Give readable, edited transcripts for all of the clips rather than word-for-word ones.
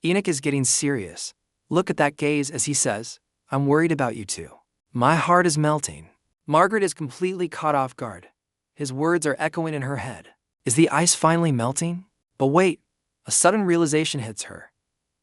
Enoch is getting serious. Look at that gaze as he says, "I'm worried about you too." My heart is melting. Margaret is completely caught off guard. His words are echoing in her head. Is the ice finally melting? But wait, a sudden realization hits her.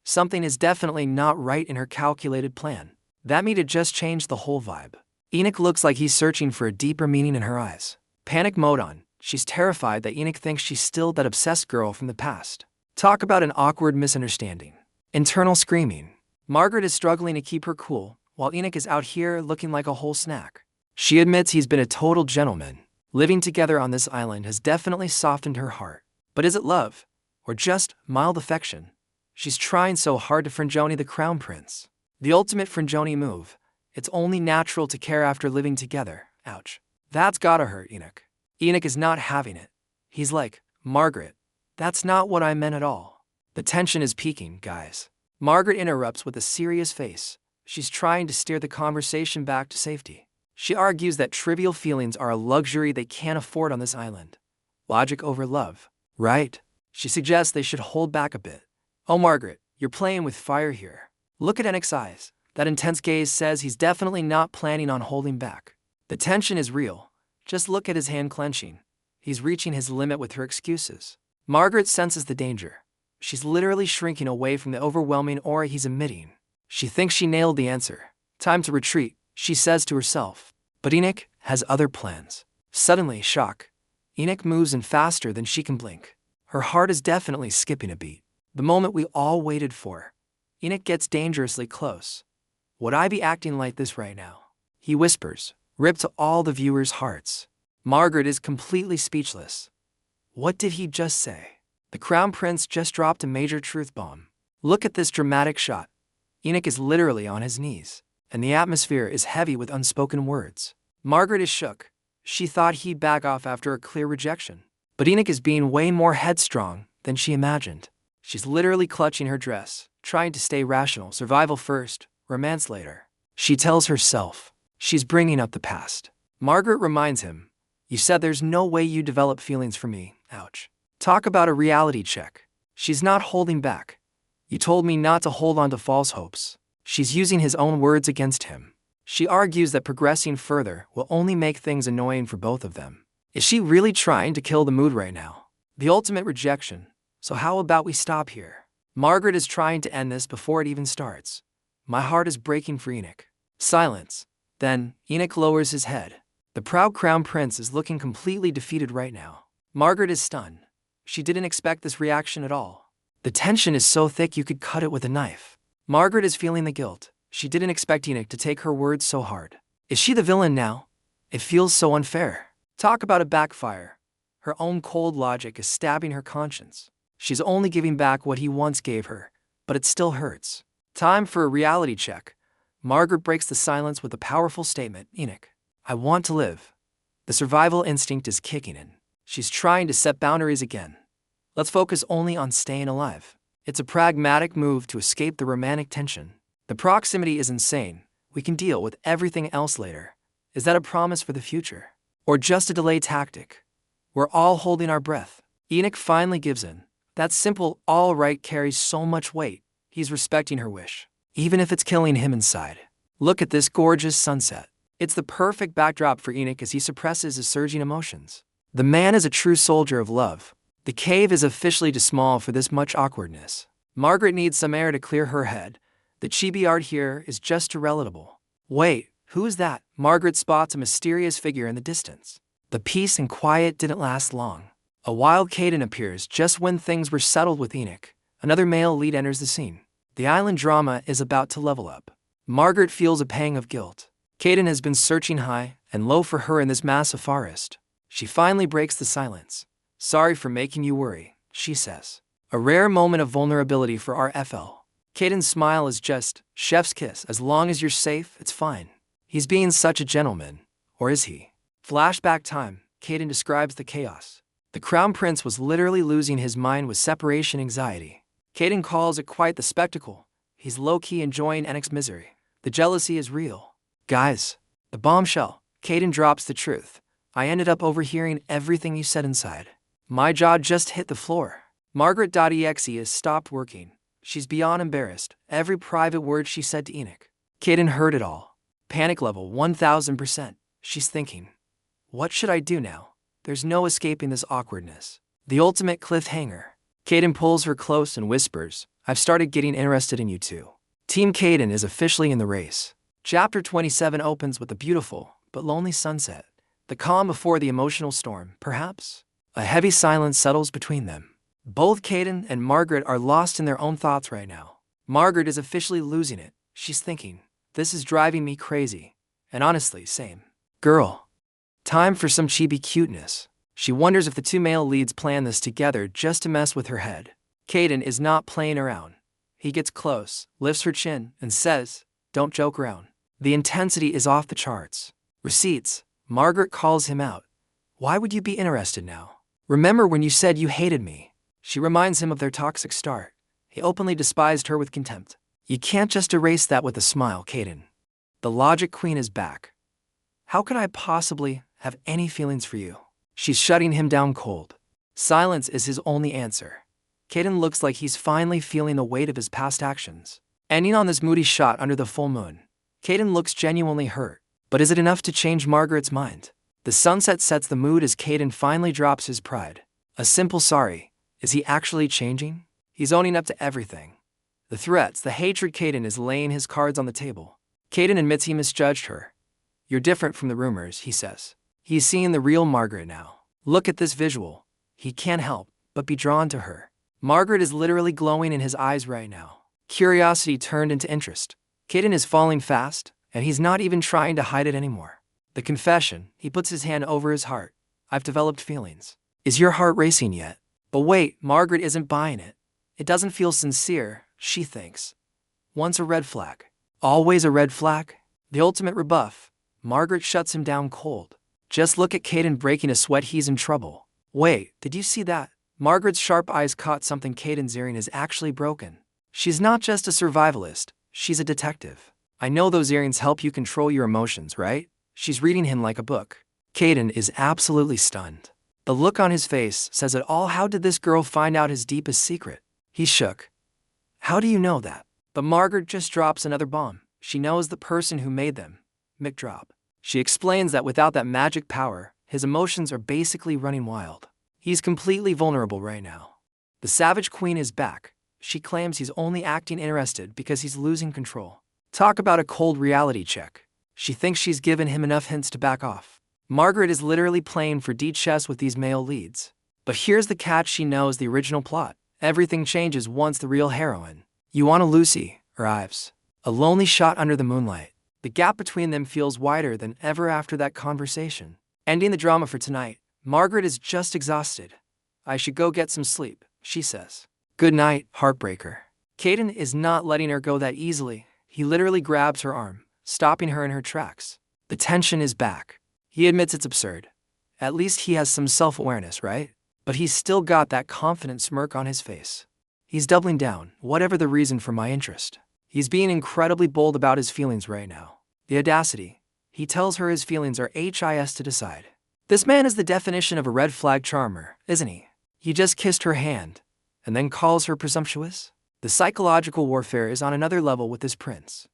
Something is definitely not right in her calculated plan. That meat had just changed the whole vibe. Enoch looks like he's searching for a deeper meaning in her eyes. Panic mode on. She's terrified that Enoch thinks she's still that obsessed girl from the past. Talk about an awkward misunderstanding. Internal screaming. Margaret is struggling to keep her cool, while Enoch is out here looking like a whole snack. She admits he's been a total gentleman. Living together on this island has definitely softened her heart. But is it love? Or just mild affection? She's trying so hard to friendzone the crown prince. The ultimate friendzone move. It's only natural to care after living together. Ouch. That's gotta hurt Enoch. Enoch is not having it. He's like, "Margaret, that's not what I meant at all." The tension is peaking, guys. Margaret interrupts with a serious face. She's trying to steer the conversation back to safety. She argues that trivial feelings are a luxury they can't afford on this island. Logic over love, right? She suggests they should hold back a bit. Oh, Margaret, you're playing with fire here. Look at Enoch's eyes. That intense gaze says he's definitely not planning on holding back. The tension is real. Just look at his hand clenching. He's reaching his limit with her excuses. Margaret senses the danger. She's literally shrinking away from the overwhelming aura he's emitting. She thinks she nailed the answer. Time to retreat, she says to herself. But Enoch has other plans. Suddenly, shock. Enoch moves in faster than she can blink. Her heart is definitely skipping a beat. The moment we all waited for. Enoch gets dangerously close. Would I be acting like this right now? He whispers, ripped to all the viewers' hearts. Margaret is completely speechless. What did he just say? The crown prince just dropped a major truth bomb. Look at this dramatic shot. Enoch is literally on his knees, and the atmosphere is heavy with unspoken words. Margaret is shook. She thought he'd back off after a clear rejection. But Enoch is being way more headstrong than she imagined. She's literally clutching her dress, trying to stay rational, survival first, romance later. She tells herself, she's bringing up the past. Margaret reminds him, "You said there's no way you develop feelings for me." Ouch. Talk about a reality check. She's not holding back. "You told me not to hold on to false hopes." She's using his own words against him. She argues that progressing further will only make things annoying for both of them. Is she really trying to kill the mood right now? The ultimate rejection. So how about we stop here? Margaret is trying to end this before it even starts. My heart is breaking for Enoch. Silence. Then, Enoch lowers his head. The proud crown prince is looking completely defeated right now. Margaret is stunned. She didn't expect this reaction at all. The tension is so thick you could cut it with a knife. Margaret is feeling the guilt. She didn't expect Enoch to take her words so hard. Is she the villain now? It feels so unfair. Talk about a backfire. Her own cold logic is stabbing her conscience. She's only giving back what he once gave her, but it still hurts. Time for a reality check. Margaret breaks the silence with a powerful statement. Enoch, I want to live. The survival instinct is kicking in. She's trying to set boundaries again. Let's focus only on staying alive. It's a pragmatic move to escape the romantic tension. The proximity is insane. We can deal with everything else later. Is that a promise for the future? Or just a delay tactic? We're all holding our breath. Enoch finally gives in. That simple "all right" carries so much weight. He's respecting her wish, even if it's killing him inside. Look at this gorgeous sunset. It's the perfect backdrop for Enoch as he suppresses his surging emotions. The man is a true soldier of love. The cave is officially too small for this much awkwardness. Margaret needs some air to clear her head. The chibi art here is just too relatable. Wait, who is that? Margaret spots a mysterious figure in the distance. The peace and quiet didn't last long. A wild Kaiden appears just when things were settled with Enoch. Another male lead enters the scene. The island drama is about to level up. Margaret feels a pang of guilt. Kaiden has been searching high and low for her in this massive forest. She finally breaks the silence. "Sorry for making you worry," she says. A rare moment of vulnerability for RFL. Kaiden's smile is just, chef's kiss. As long as you're safe, it's fine. He's being such a gentleman. Or is he? Flashback time. Kaiden describes the chaos. The crown prince was literally losing his mind with separation anxiety. Kaiden calls it quite the spectacle. He's low-key enjoying Enoch's misery. The jealousy is real. Guys, the bombshell. Kaiden drops the truth. I ended up overhearing everything you said inside. My jaw just hit the floor. Margaret.exe has stopped working. She's beyond embarrassed. Every private word she said to Enoch. Kaiden heard it all. Panic level 1000%. She's thinking, what should I do now? There's no escaping this awkwardness. The ultimate cliffhanger. Kaiden pulls her close and whispers, I've started getting interested in you too. Team Kaiden is officially in the race. Chapter 27 opens with a beautiful but lonely sunset. The calm before the emotional storm, perhaps? A heavy silence settles between them. Both Kaiden and Margaret are lost in their own thoughts right now. Margaret is officially losing it. She's thinking, this is driving me crazy. And honestly, same. Girl. Time for some chibi cuteness. She wonders if the two male leads plan this together just to mess with her head. Kaiden is not playing around. He gets close, lifts her chin, and says, don't joke around. The intensity is off the charts. Receipts. Margaret calls him out. Why would you be interested now? Remember when you said you hated me? She reminds him of their toxic start. He openly despised her with contempt. You can't just erase that with a smile, Kaiden. The logic queen is back. How could I possibly have any feelings for you? She's shutting him down cold. Silence is his only answer. Kaiden looks like he's finally feeling the weight of his past actions. Ending on this moody shot under the full moon. Kaiden looks genuinely hurt. But is it enough to change Margaret's mind? The sunset sets the mood as Kaiden finally drops his pride. A simple sorry. Is he actually changing? He's owning up to everything. The threats, the hatred. Kaiden is laying his cards on the table. Kaiden admits he misjudged her. You're different from the rumors, he says. He's seeing the real Margaret now. Look at this visual. He can't help but be drawn to her. Margaret is literally glowing in his eyes right now. Curiosity turned into interest. Kaiden is falling fast, and he's not even trying to hide it anymore. The confession, he puts his hand over his heart. I've developed feelings. Is your heart racing yet? But wait, Margaret isn't buying it. It doesn't feel sincere, she thinks. Once a red flag. Always a red flag? The ultimate rebuff. Margaret shuts him down cold. Just look at Kaiden breaking a sweat. He's in trouble. Wait, did you see that? Margaret's sharp eyes caught something. Kaiden's earring is actually broken. She's not just a survivalist, she's a detective. I know those earrings help you control your emotions, right? She's reading him like a book. Kaiden is absolutely stunned. The look on his face says it all. How did this girl find out his deepest secret? He's shook. How do you know that? But Margaret just drops another bomb. She knows the person who made them. Mic drop. She explains that without that magic power, his emotions are basically running wild. He's completely vulnerable right now. The Savage Queen is back. She claims he's only acting interested because he's losing control. Talk about a cold reality check. She thinks she's given him enough hints to back off. Margaret is literally playing for D chess with these male leads. But here's the catch: she knows the original plot. Everything changes once the real heroine. You want a Lucy, or Ives. A lonely shot under the moonlight. The gap between them feels wider than ever after that conversation. Ending the drama for tonight, Margaret is just exhausted. I should go get some sleep, she says. Good night, heartbreaker. Kaiden is not letting her go that easily. He literally grabs her arm, stopping her in her tracks. The tension is back. He admits it's absurd. At least he has some self-awareness, right? But he's still got that confident smirk on his face. He's doubling down, whatever the reason for my interest. He's being incredibly bold about his feelings right now. The audacity. He tells her his feelings are his to decide. This man is the definition of a red flag charmer, isn't he? He just kissed her hand, and then calls her presumptuous? The psychological warfare is on another level with this prince.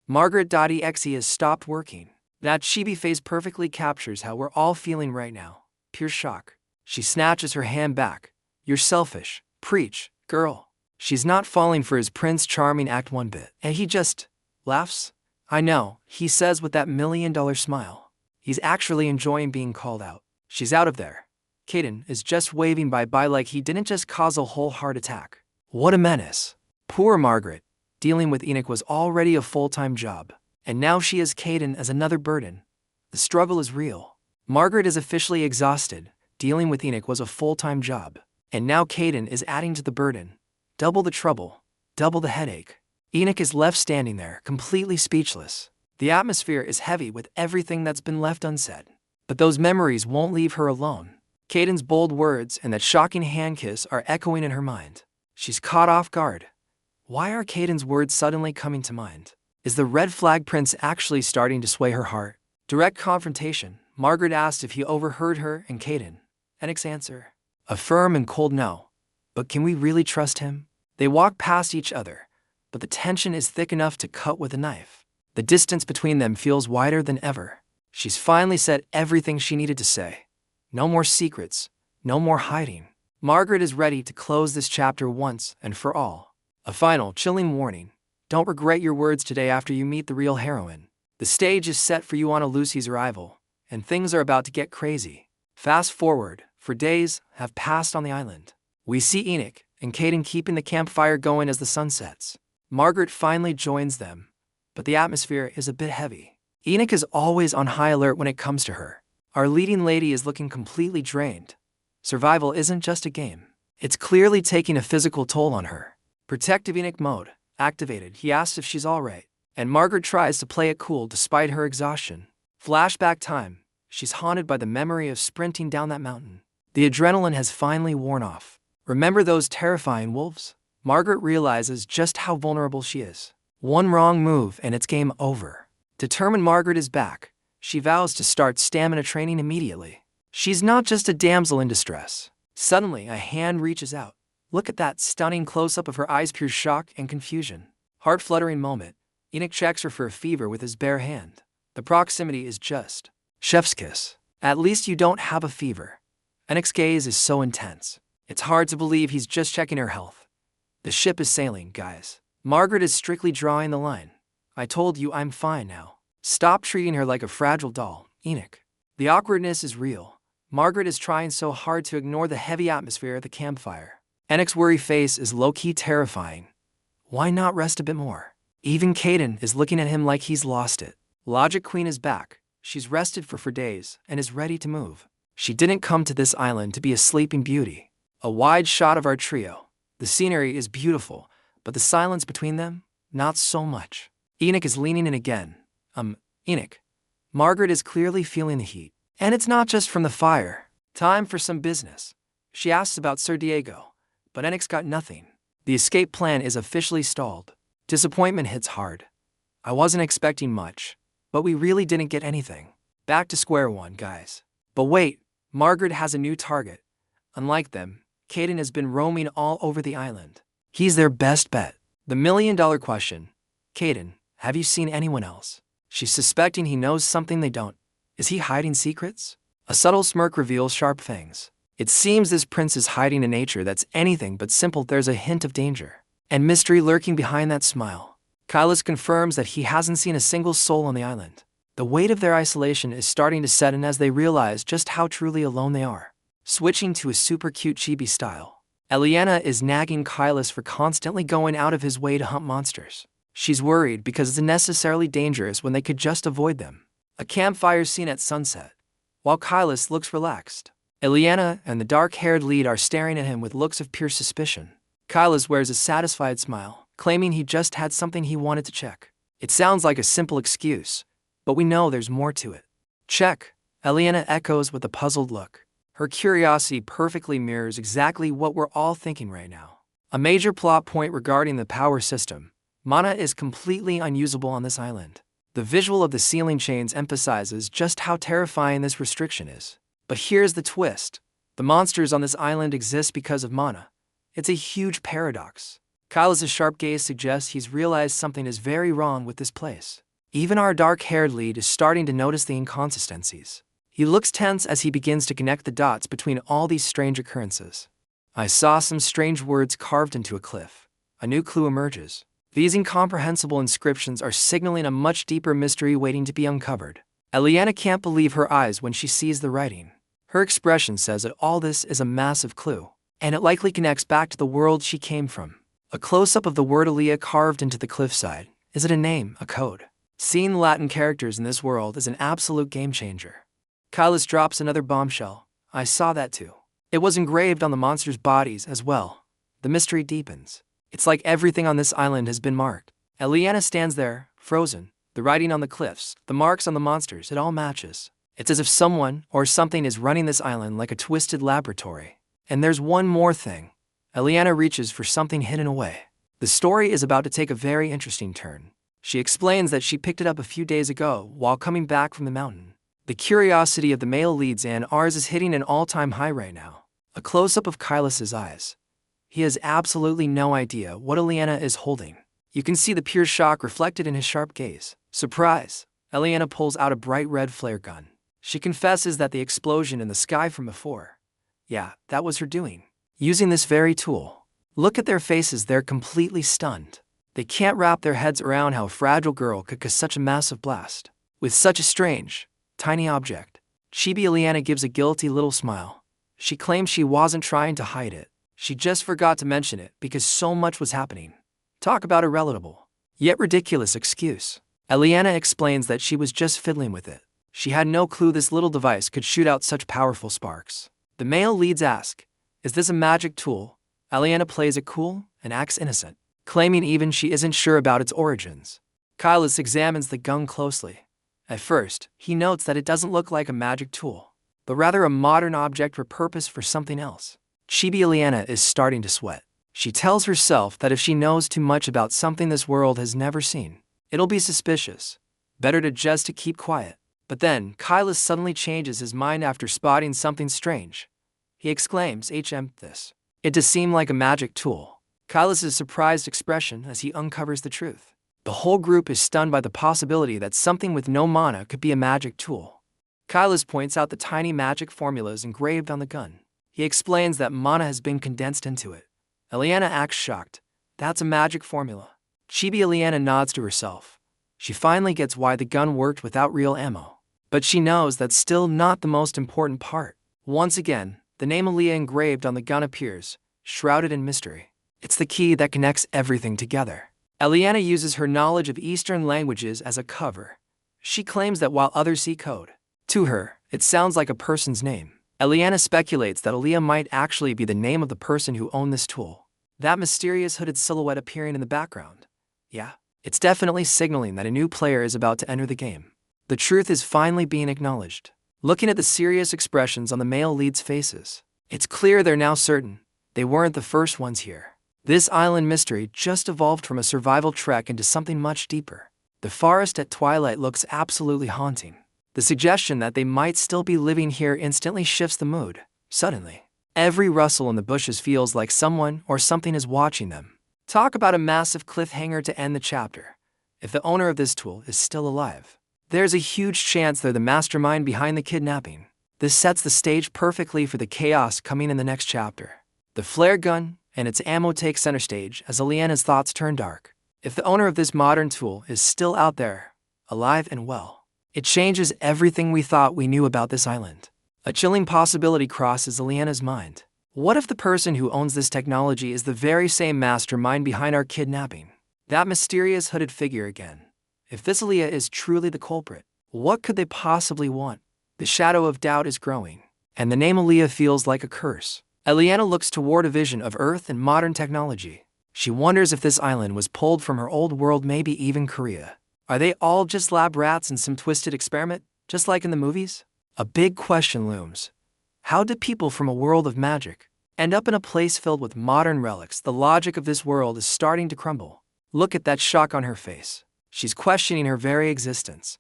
Margaret.exe has stopped working. That chibi face perfectly captures how we're all feeling right now. Pure shock. She snatches her hand back. You're selfish. Preach, girl. She's not falling for his Prince Charming act one bit. And he just laughs. I know, he says with that $1 million smile. He's actually enjoying being called out. She's out of there. Kaiden is just waving bye-bye like he didn't just cause a whole heart attack. What a menace. Poor Margaret. Dealing with Enoch was already a full-time job. And now she has Kaiden as another burden. The struggle is real. Margaret is officially exhausted. Dealing with Enoch was a full-time job. And now Kaiden is adding to the burden. Double the trouble, double the headache. Enoch is left standing there, completely speechless. The atmosphere is heavy with everything that's been left unsaid. But those memories won't leave her alone. Kaiden's bold words and that shocking hand kiss are echoing in her mind. She's caught off guard. Why are Kaiden's words suddenly coming to mind? Is the red flag prince actually starting to sway her heart? Direct confrontation. Margaret asked if he overheard her and Kaiden. Enoch's answer: a firm and cold no. But can we really trust him? They walk past each other, but the tension is thick enough to cut with a knife. The distance between them feels wider than ever. She's finally said everything she needed to say. No more secrets, no more hiding. Margaret is ready to close this chapter once and for all. A final, chilling warning. Don't regret your words today after you meet the real heroine. The stage is set for you on Lucy's arrival, and things are about to get crazy. Fast forward, for days have passed on the island. We see Enoch and Kaiden keeping the campfire going as the sun sets. Margaret finally joins them, but the atmosphere is a bit heavy. Enoch is always on high alert when it comes to her. Our leading lady is looking completely drained. Survival isn't just a game. It's clearly taking a physical toll on her. Protective Enoch mode activated. He asks if she's alright, and Margaret tries to play it cool despite her exhaustion. Flashback time. She's haunted by the memory of sprinting down that mountain. The adrenaline has finally worn off. Remember those terrifying wolves? Margaret realizes just how vulnerable she is. One wrong move and it's game over. Determined Margaret is back. She vows to start stamina training immediately. She's not just a damsel in distress. Suddenly, a hand reaches out. Look at that stunning close-up of her eyes, pure shock and confusion. Heart-fluttering moment. Enoch checks her for a fever with his bare hand. The proximity is just chef's kiss. At least you don't have a fever. Enoch's gaze is so intense. It's hard to believe he's just checking her health. The ship is sailing, guys. Margaret is strictly drawing the line. I told you I'm fine now. Stop treating her like a fragile doll, Enoch. The awkwardness is real. Margaret is trying so hard to ignore the heavy atmosphere at the campfire. Enoch's worry face is low-key terrifying. Why not rest a bit more? Even Kaiden is looking at him like he's lost it. Logic Queen is back. She's rested for days and is ready to move. She didn't come to this island to be a sleeping beauty. A wide shot of our trio. The scenery is beautiful, but the silence between them, not so much. Enoch is leaning in again. Enoch. Margaret is clearly feeling the heat. And it's not just from the fire. Time for some business. She asks about Sir Diego, but Enoch's got nothing. The escape plan is officially stalled. Disappointment hits hard. I wasn't expecting much, but we really didn't get anything. Back to square one, guys. But wait, Margaret has a new target. Unlike them, Kaiden has been roaming all over the island. He's their best bet. The million-dollar question. Kaiden, have you seen anyone else? She's suspecting he knows something they don't. Is he hiding secrets? A subtle smirk reveals sharp fangs. It seems this prince is hiding a nature that's anything but simple. There's a hint of danger and mystery lurking behind that smile. Kailas confirms that he hasn't seen a single soul on the island. The weight of their isolation is starting to set in as they realize just how truly alone they are. Switching to a super cute chibi style, Alea is nagging Kailas for constantly going out of his way to hunt monsters. She's worried because it's unnecessarily dangerous when they could just avoid them. A campfire scene at sunset. While Kailas looks relaxed, Alea and the dark-haired lead are staring at him with looks of pure suspicion. Kailas wears a satisfied smile, claiming he just had something he wanted to check. It sounds like a simple excuse, but we know there's more to it. Check, Alea echoes with a puzzled look. Her curiosity perfectly mirrors exactly what we're all thinking right now. A major plot point regarding the power system. Mana is completely unusable on this island. The visual of the ceiling chains emphasizes just how terrifying this restriction is. But here's the twist. The monsters on this island exist because of mana. It's a huge paradox. Kailas' sharp gaze suggests he's realized something is very wrong with this place. Even our dark-haired lead is starting to notice the inconsistencies. He looks tense as he begins to connect the dots between all these strange occurrences. I saw some strange words carved into a cliff. A new clue emerges. These incomprehensible inscriptions are signaling a much deeper mystery waiting to be uncovered. Alea can't believe her eyes when she sees the writing. Her expression says that all this is a massive clue, and it likely connects back to the world she came from. A close-up of the word Alea carved into the cliffside. Is it a name, a code? Seeing Latin characters in this world is an absolute game-changer. Kailas drops another bombshell. I saw that too. It was engraved on the monsters' bodies as well. The mystery deepens. It's like everything on this island has been marked. Alea stands there, frozen. The writing on the cliffs, the marks on the monsters, it all matches. It's as if someone or something is running this island like a twisted laboratory. And there's one more thing. Alea reaches for something hidden away. The story is about to take a very interesting turn. She explains that she picked it up a few days ago while coming back from the mountain. The curiosity of the male leads and ours is hitting an all-time high right now. A close-up of Kailas' eyes. He has absolutely no idea what Alea is holding. You can see the pure shock reflected in his sharp gaze. Surprise! Alea pulls out a bright red flare gun. She confesses that the explosion in the sky from before, yeah, that was her doing. Using this very tool. Look at their faces, they're completely stunned. They can't wrap their heads around how a fragile girl could cause such a massive blast. With such a strange, tiny object. Chibi Alea gives a guilty little smile. She claims she wasn't trying to hide it. She just forgot to mention it because so much was happening. Talk about a relatable, yet ridiculous excuse. Alea explains that she was just fiddling with it. She had no clue this little device could shoot out such powerful sparks. The male leads ask, "Is this a magic tool?" Alea plays it cool and acts innocent, claiming even she isn't sure about its origins. Kailas examines the gun closely. At first, he notes that it doesn't look like a magic tool, but rather a modern object repurposed for something else. Chibi Alea is starting to sweat. She tells herself that if she knows too much about something this world has never seen, it'll be suspicious. Better to keep quiet. But then, Kailas suddenly changes his mind after spotting something strange. He exclaims, this. It does seem like a magic tool. Kailas' surprised expression as he uncovers the truth. The whole group is stunned by the possibility that something with no mana could be a magic tool. Kailas points out the tiny magic formulas engraved on the gun. He explains that mana has been condensed into it. Alea acts shocked. That's a magic formula. Chibi Alea nods to herself. She finally gets why the gun worked without real ammo. But she knows that's still not the most important part. Once again, the name Alea engraved on the gun appears, shrouded in mystery. It's the key that connects everything together. Alea uses her knowledge of Eastern languages as a cover. She claims that while others see code, to her, it sounds like a person's name. Alea speculates that Alea might actually be the name of the person who owned this tool. That mysterious hooded silhouette appearing in the background. Yeah, it's definitely signaling that a new player is about to enter the game. The truth is finally being acknowledged. Looking at the serious expressions on the male leads' faces, it's clear they're now certain they weren't the first ones here. This island mystery just evolved from a survival trek into something much deeper. The forest at twilight looks absolutely haunting. The suggestion that they might still be living here instantly shifts the mood. Suddenly, every rustle in the bushes feels like someone or something is watching them. Talk about a massive cliffhanger to end the chapter. If the owner of this tool is still alive, there's a huge chance they're the mastermind behind the kidnapping. This sets the stage perfectly for the chaos coming in the next chapter. The flare gun and its ammo take center stage as Alea's thoughts turn dark. If the owner of this modern tool is still out there, alive and well, it changes everything we thought we knew about this island. A chilling possibility crosses Alea's mind. What if the person who owns this technology is the very same mastermind behind our kidnapping? That mysterious hooded figure again. If this Alea is truly the culprit, what could they possibly want? The shadow of doubt is growing, and the name Alea feels like a curse. Alea looks toward a vision of Earth and modern technology. She wonders if this island was pulled from her old world, maybe even Korea. Are they all just lab rats in some twisted experiment, just like in the movies? A big question looms. How did people from a world of magic end up in a place filled with modern relics? The logic of this world is starting to crumble. Look at that shock on her face. She's questioning her very existence.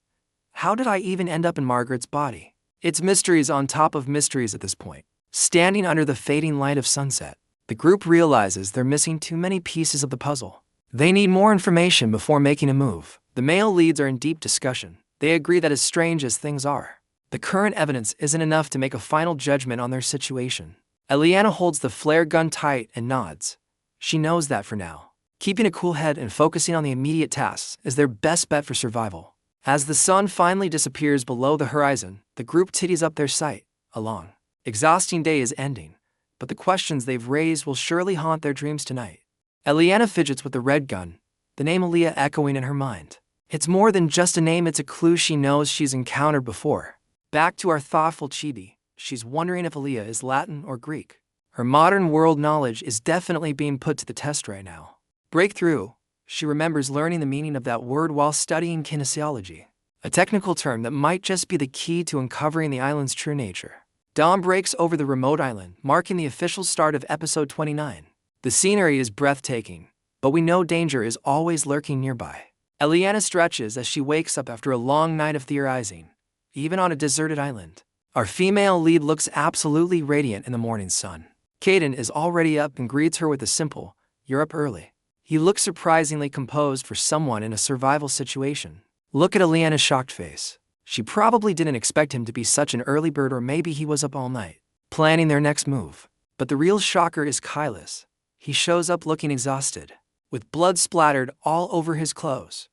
How did I even end up in Margaret's body? It's mysteries on top of mysteries at this point. Standing under the fading light of sunset, the group realizes they're missing too many pieces of the puzzle. They need more information before making a move. The male leads are in deep discussion. They agree that as strange as things are, the current evidence isn't enough to make a final judgment on their situation. Alea holds the flare gun tight and nods. She knows that for now, keeping a cool head and focusing on the immediate tasks is their best bet for survival. As the sun finally disappears below the horizon, the group tidies up their sight. A long, exhausting day is ending, but the questions they've raised will surely haunt their dreams tonight. Alea fidgets with the red gun, the name Alea echoing in her mind. It's more than just a name, it's a clue she knows she's encountered before. Back to our thoughtful Chibi, she's wondering if Alea is Latin or Greek. Her modern world knowledge is definitely being put to the test right now. Breakthrough. She remembers learning the meaning of that word while studying kinesiology, a technical term that might just be the key to uncovering the island's true nature. Dawn breaks over the remote island, marking the official start of episode 29. The scenery is breathtaking, but we know danger is always lurking nearby. Alea stretches as she wakes up after a long night of theorizing, even on a deserted island. Our female lead looks absolutely radiant in the morning sun. Kaiden is already up and greets her with a simple, "You're up early." He looks surprisingly composed for someone in a survival situation. Look at Alea's shocked face. She probably didn't expect him to be such an early bird, or maybe he was up all night, planning their next move. But the real shocker is Kaila's. He shows up looking exhausted, with blood splattered all over his clothes.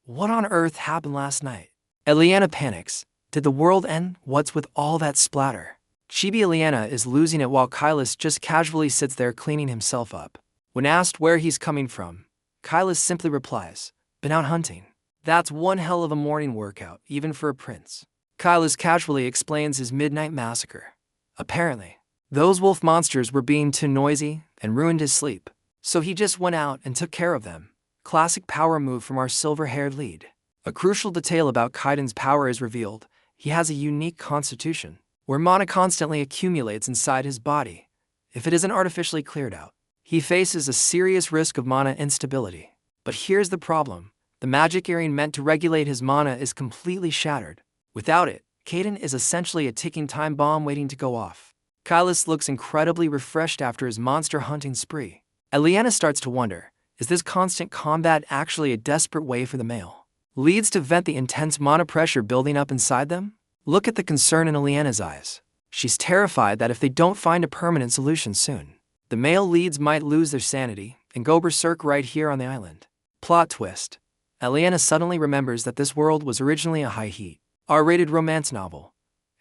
What on earth happened last night? Alea panics. Did the world end? What's with all that splatter? Chibi Alea is losing it while Kaila's just casually sits there cleaning himself up. When asked where he's coming from, Kaila's simply replies, "Been out hunting." That's one hell of a morning workout, even for a prince. Kaila's casually explains his midnight massacre. Apparently, those wolf monsters were being too noisy and ruined his sleep, so he just went out and took care of them. Classic power move from our silver-haired lead. A crucial detail about Kaiden's power is revealed. He has a unique constitution, where mana constantly accumulates inside his body. If it isn't artificially cleared out, he faces a serious risk of mana instability. But here's the problem. The magic earring meant to regulate his mana is completely shattered. Without it, Kaiden is essentially a ticking time bomb waiting to go off. Kaila's looks incredibly refreshed after his monster hunting spree. Alea starts to wonder, is this constant combat actually a desperate way for the male leads to vent the intense mana pressure building up inside them? Look at the concern in Alea's eyes. She's terrified that if they don't find a permanent solution soon, the male leads might lose their sanity and go berserk right here on the island. Plot twist. Alea suddenly remembers that this world was originally a high-heat, R-rated romance novel,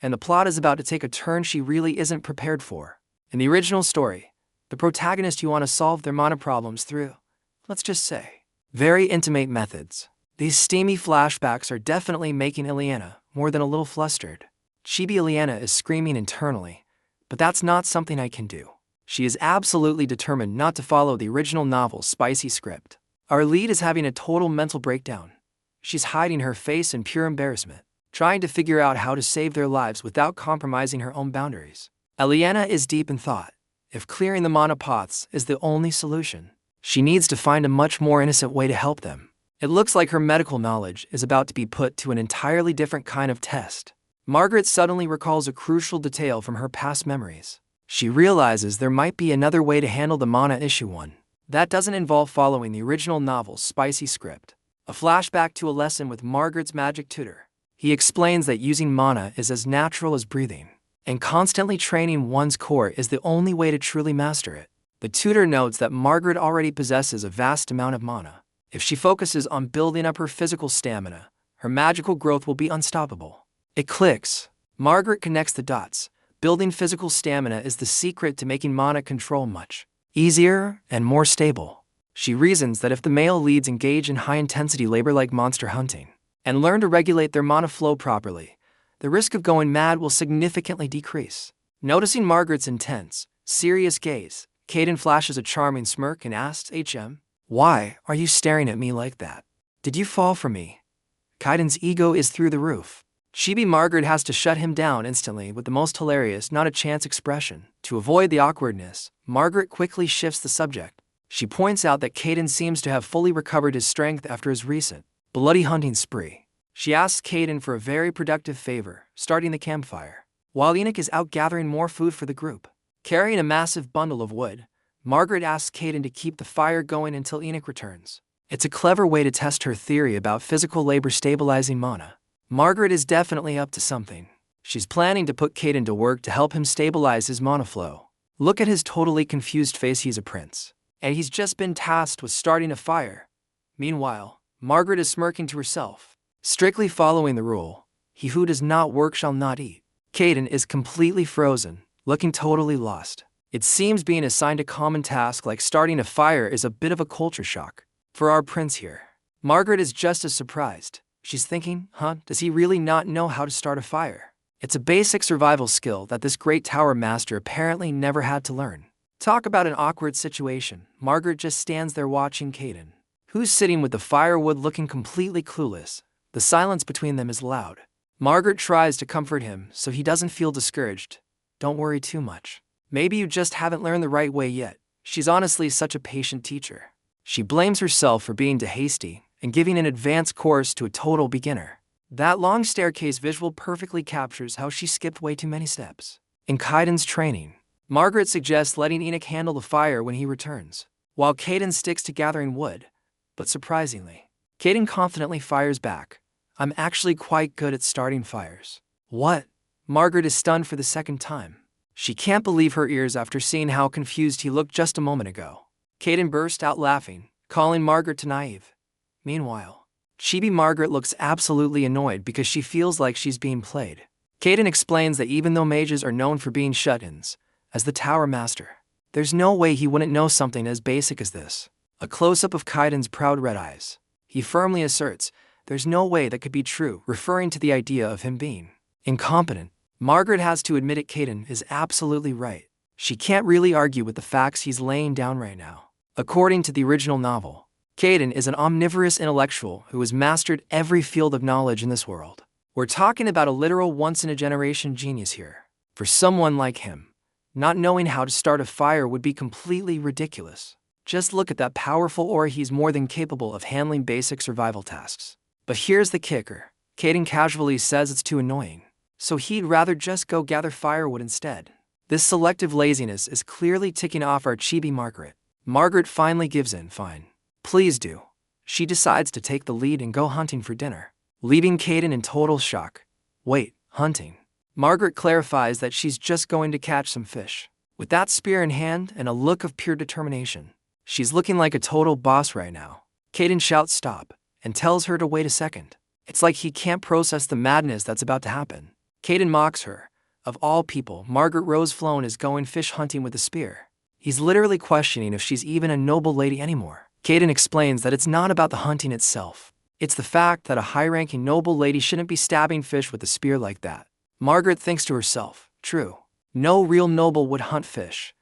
and the plot is about to take a turn she really isn't prepared for. In the original story, the protagonist you want to solve their mana problems through, let's just say, very intimate methods. These steamy flashbacks are definitely making Alea more than a little flustered. Chibi Alea is screaming internally, but that's not something I can do. She is absolutely determined not to follow the original novel's spicy script. Our lead is having a total mental breakdown. She's hiding her face in pure embarrassment, trying to figure out how to save their lives without compromising her own boundaries. Alea is deep in thought. If clearing the mana pots is the only solution, she needs to find a much more innocent way to help them. It looks like her medical knowledge is about to be put to an entirely different kind of test. Margaret suddenly recalls a crucial detail from her past memories. She realizes there might be another way to handle the mana issue, one that doesn't involve following the original novel's spicy script. A flashback to a lesson with Margaret's magic tutor. He explains that using mana is as natural as breathing, and constantly training one's core is the only way to truly master it. The tutor notes that Margaret already possesses a vast amount of mana. If she focuses on building up her physical stamina, her magical growth will be unstoppable. It clicks. Margaret connects the dots. Building physical stamina is the secret to making mana control much easier and more stable. She reasons that if the male leads engage in high-intensity labor like monster hunting, and learn to regulate their mana flow properly, the risk of going mad will significantly decrease. Noticing Margaret's intense, serious gaze, Kaiden flashes a charming smirk and asks, "Why are you staring at me like that? Did you fall for me?" Kaiden's ego is through the roof. Chibi Margaret has to shut him down instantly with the most hilarious not-a-chance expression. To avoid the awkwardness, Margaret quickly shifts the subject. She points out that Kaiden seems to have fully recovered his strength after his recent, bloody hunting spree. She asks Kaiden for a very productive favor, starting the campfire, while Enoch is out gathering more food for the group. Carrying a massive bundle of wood, Margaret asks Kaiden to keep the fire going until Enoch returns. It's a clever way to test her theory about physical labor stabilizing mana. Margaret is definitely up to something. She's planning to put Kaiden to work to help him stabilize his mana flow. Look at his totally confused face. He's a prince, and he's just been tasked with starting a fire. Meanwhile, Margaret is smirking to herself. Strictly following the rule, he who does not work shall not eat. Kaiden is completely frozen, looking totally lost. It seems being assigned a common task like starting a fire is a bit of a culture shock for our prince here. Margaret is just as surprised. She's thinking, does he really not know how to start a fire? It's a basic survival skill that this great Tower Master apparently never had to learn. Talk about an awkward situation. Margaret just stands there watching Kaiden, who's sitting with the firewood looking completely clueless. The silence between them is loud. Margaret tries to comfort him so he doesn't feel discouraged. Don't worry too much. Maybe you just haven't learned the right way yet. She's honestly such a patient teacher. She blames herself for being too hasty and giving an advanced course to a total beginner. That long staircase visual perfectly captures how she skipped way too many steps. In Kaiden's training, Margaret suggests letting Enoch handle the fire when he returns, while Kaiden sticks to gathering wood. But surprisingly, Kaiden confidently fires back. I'm actually quite good at starting fires. What? Margaret is stunned for the second time. She can't believe her ears after seeing how confused he looked just a moment ago. Kaiden burst out laughing, calling Margaret to naive. Meanwhile, Chibi Margaret looks absolutely annoyed because she feels like she's being played. Kaiden explains that even though mages are known for being shut-ins, as the Tower Master, there's no way he wouldn't know something as basic as this. A close-up of Kaiden's proud red eyes. He firmly asserts, there's no way that could be true, referring to the idea of him being incompetent. Margaret has to admit it. Kaiden is absolutely right. She can't really argue with the facts he's laying down right now. According to the original novel, Kaiden is an omnivorous intellectual who has mastered every field of knowledge in this world. We're talking about a literal once-in-a-generation genius here. For someone like him, not knowing how to start a fire would be completely ridiculous. Just look at that powerful aura. He's more than capable of handling basic survival tasks. But here's the kicker. Kaiden casually says it's too annoying, so he'd rather just go gather firewood instead. This selective laziness is clearly ticking off our chibi Margaret. Margaret finally gives in. Fine. Please do. She decides to take the lead and go hunting for dinner, leaving Kaiden in total shock. Wait, hunting? Margaret clarifies that she's just going to catch some fish. With that spear in hand and a look of pure determination, she's looking like a total boss right now. Kaiden shouts stop and tells her to wait a second. It's like he can't process the madness that's about to happen. Kaiden mocks her. Of all people, Margaret Roseflone is going fish hunting with a spear. He's literally questioning if she's even a noble lady anymore. Kaiden explains that it's not about the hunting itself. It's the fact that a high-ranking noble lady shouldn't be stabbing fish with a spear like that. Margaret thinks to herself, true, no real noble would hunt fish.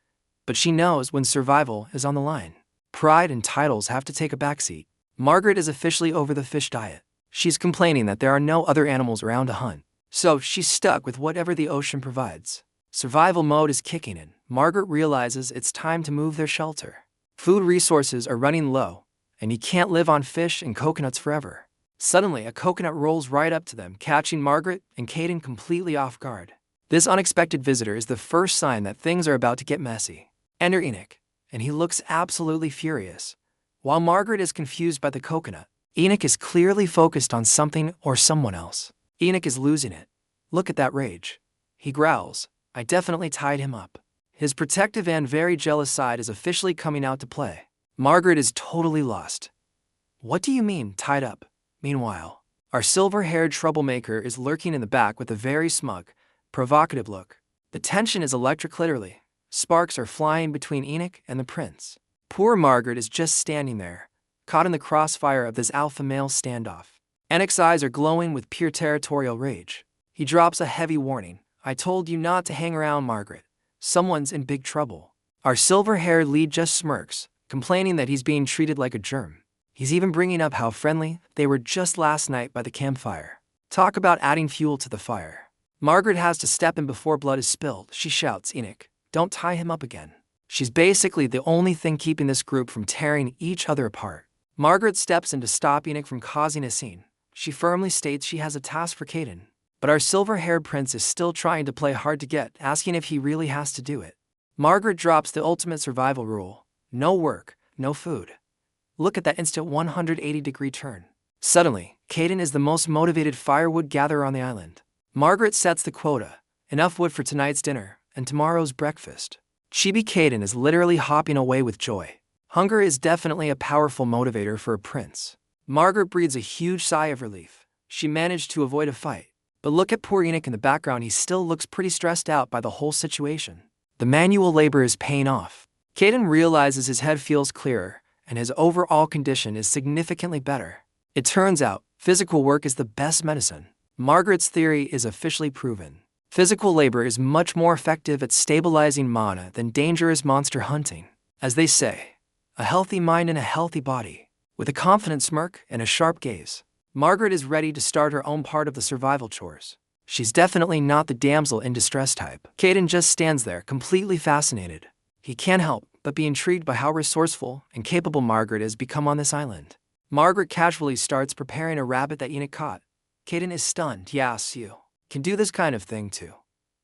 But she knows when survival is on the line, pride and titles have to take a backseat. Margaret is officially over the fish diet. She's complaining that there are no other animals around to hunt, so she's stuck with whatever the ocean provides. Survival mode is kicking in. Margaret realizes it's time to move their shelter. Food resources are running low, and you can't live on fish and coconuts forever. Suddenly, a coconut rolls right up to them, catching Margaret and Kaiden completely off guard. This unexpected visitor is the first sign that things are about to get messy. Enter Enoch, and he looks absolutely furious. While Margaret is confused by the coconut, Enoch is clearly focused on something or someone else. Enoch is losing it. Look at that rage. He growls. I definitely tied him up. His protective and very jealous side is officially coming out to play. Margaret is totally lost. What do you mean, tied up? Meanwhile, our silver-haired troublemaker is lurking in the back with a very smug, provocative look. The tension is electric literally. Sparks are flying between Enoch and the prince. Poor Margaret is just standing there, caught in the crossfire of this alpha male standoff. Enoch's eyes are glowing with pure territorial rage. He drops a heavy warning. I told you not to hang around, Margaret. Someone's in big trouble. Our silver-haired lead just smirks, complaining that he's being treated like a germ. He's even bringing up how friendly they were just last night by the campfire. Talk about adding fuel to the fire. Margaret has to step in before blood is spilled. She shouts, Enoch, don't tie him up again. She's basically the only thing keeping this group from tearing each other apart. Margaret steps in to stop Enoch from causing a scene. She firmly states she has a task for Kaiden. But our silver-haired prince is still trying to play hard to get, asking if he really has to do it. Margaret drops the ultimate survival rule. No work, no food. Look at that instant 180-degree turn. Suddenly, Kaiden is the most motivated firewood gatherer on the island. Margaret sets the quota. Enough wood for tonight's dinner and tomorrow's breakfast. Chibi Kaiden is literally hopping away with joy. Hunger is definitely a powerful motivator for a prince. Margaret breathes a huge sigh of relief. She managed to avoid a fight. But look at poor Enoch in the background. He still looks pretty stressed out by the whole situation. The manual labor is paying off. Kaiden realizes his head feels clearer, and his overall condition is significantly better. It turns out, physical work is the best medicine. Margaret's theory is officially proven. Physical labor is much more effective at stabilizing mana than dangerous monster hunting. As they say, a healthy mind and a healthy body. With a confident smirk and a sharp gaze, Margaret is ready to start her own part of the survival chores. She's definitely not the damsel in distress type. Kaiden just stands there, completely fascinated. He can't help but be intrigued by how resourceful and capable Margaret has become on this island. Margaret casually starts preparing a rabbit that Enoch caught. Kaiden is stunned. Yes, you can do this kind of thing too.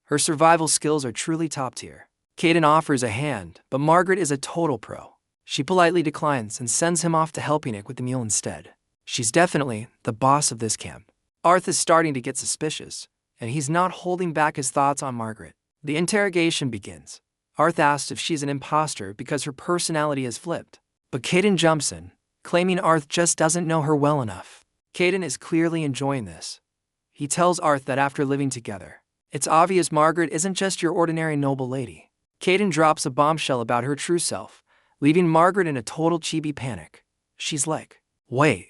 Her survival skills are truly top tier. Kaiden offers a hand, but Margaret is a total pro. She politely declines and sends him off to help Enoch with the mule instead. She's definitely the boss of this camp. Arth is starting to get suspicious, and he's not holding back his thoughts on Margaret. The interrogation begins. Arth asks if she's an imposter because her personality has flipped. But Kaiden jumps in, claiming Arth just doesn't know her well enough. Kaiden is clearly enjoying this. He tells Arth that after living together, it's obvious Margaret isn't just your ordinary noble lady. Kaiden drops a bombshell about her true self, leaving Margaret in a total chibi panic. She's like, wait,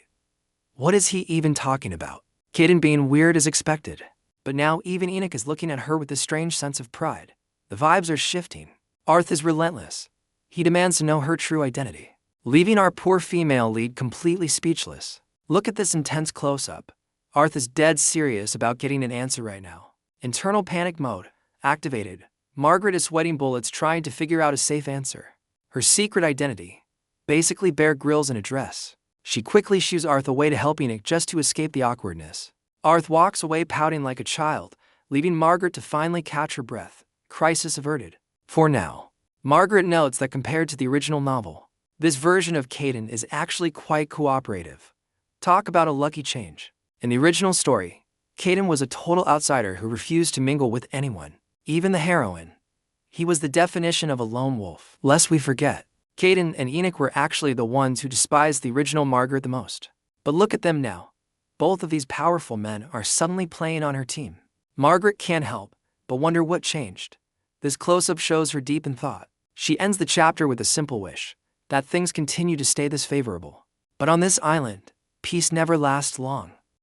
what is he even talking about? Kaiden being weird as expected. But now even Enoch is looking at her with a strange sense of pride. The vibes are shifting. Arth is relentless. He demands to know her true identity, leaving our poor female lead completely speechless. Look at this intense close-up. Arth is dead serious about getting an answer right now. Internal panic mode activated. Margaret is sweating bullets trying to figure out a safe answer. Her secret identity. Basically Bear Grylls in a dress. She quickly shoos Arth away to help Enoch just to escape the awkwardness. Arth walks away pouting like a child, leaving Margaret to finally catch her breath. Crisis averted. For now. Margaret notes that compared to the original novel, this version of Kaiden is actually quite cooperative. Talk about a lucky change. In the original story, Kaiden was a total outsider who refused to mingle with anyone, even the heroine. He was the definition of a lone wolf. Lest we forget, Kaiden and Enoch were actually the ones who despised the original Margaret the most. But look at them now. Both of these powerful men are suddenly playing on her team. Margaret can't help but wonder what changed. This close-up shows her deep in thought. She ends the chapter with a simple wish, that things continue to stay this favorable. But on this island, peace never lasts long.